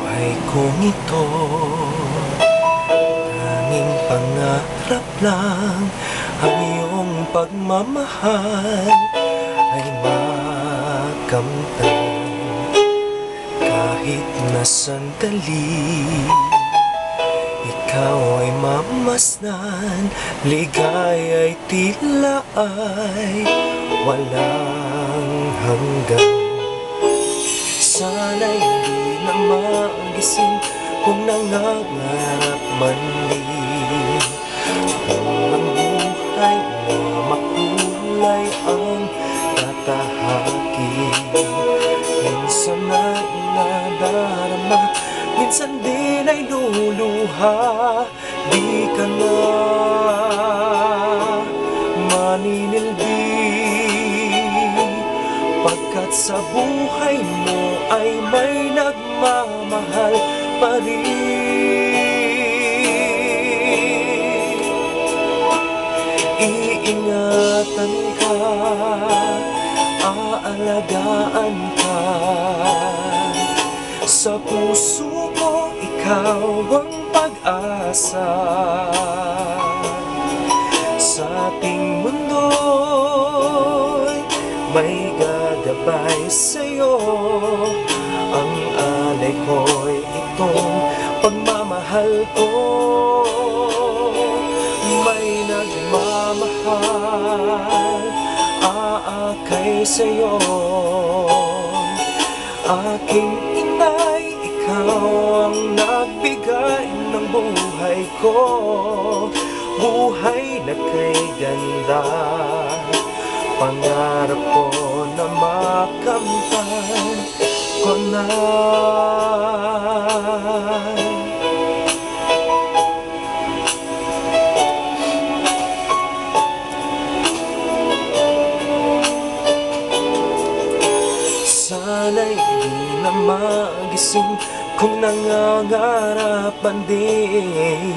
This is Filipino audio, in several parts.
buhay kong ito, tanging pangarap lang ang iyong pagmamahal ay makamtan. Kahit na sandali ikaw ay mamasdan, ligay ay tila ay walang hanggan. Sana'y hindi na magising kung nangangarap man din, kung ang buhay na makulay ang tatahakin. Minsan ay nadarama, minsan din ay luluha, di ka na maninilbi, pagkat sa buhay mo ay may nagmamahal pa rin. Iingatan ka, aalagaan ka, sa puso ko ikaw ang pag-asa. Sa ating mundo'y may gagabay sa'yo, ang alay ko'y itong pagmamahal ko. May nagmamahal, aakay sa'yo, aking inay, ikaw ang nagbigay ng buhay ko, buhay na kay ganda. Pangarap ko na makamtan ko na. Sana'y di na magising kung nangangarapan din,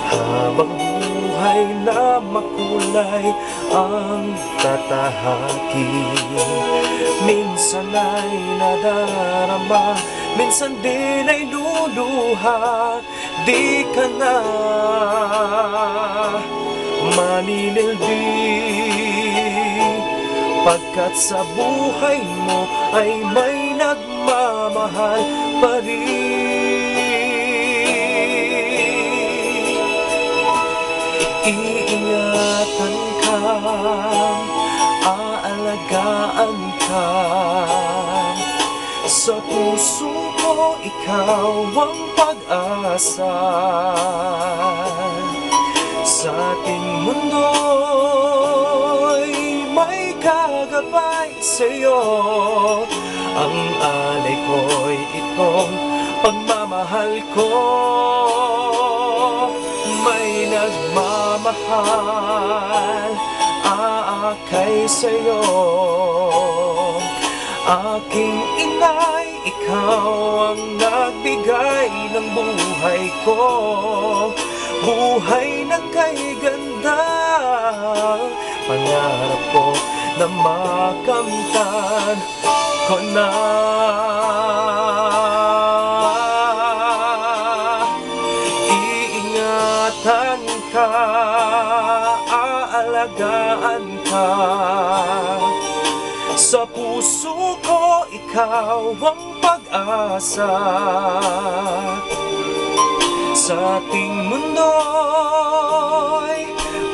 habang buhay na makulay ang tatahakin. Minsan ay nadarama, minsan din ay luluha, di ka na maninilbi, pagkat sa buhay mo ay may nagmamahal pa rin. Iingatan ka, aalagaan ka, sa puso ko ikaw ang pag-asa. Sa ating mundo'y may gagabay sa'yo, ang alay ko'y itong pagmamahal ko. May nagmamahal, aakay sa'yo, aking inay, ikaw ang nagbigay ng buhay ko, buhay na kay ganda. Pangarap ko na makamtan ko na. Iingatan ka, aalagaan ka, sa puso ko ikaw ang pag-asa. Sa ating mundo'y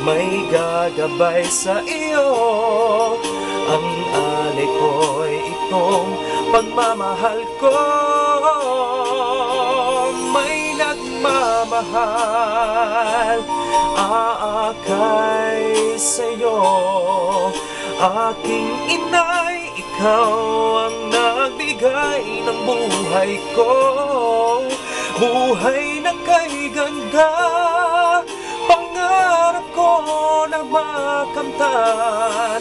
may gagabay sa iyo, ang alay ko'y itong pagmamahal ko. May nagmamahal, aakay sa'yo, aking inay, ikaw ang nagbigay ng buhay ko, buhay na kay ganda. Pangarap ko na makamtan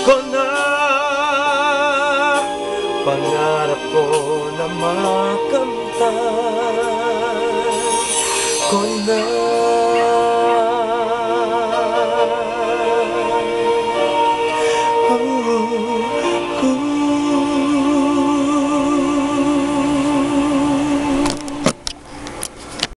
ko na, pangarap ko na makamtan ko na.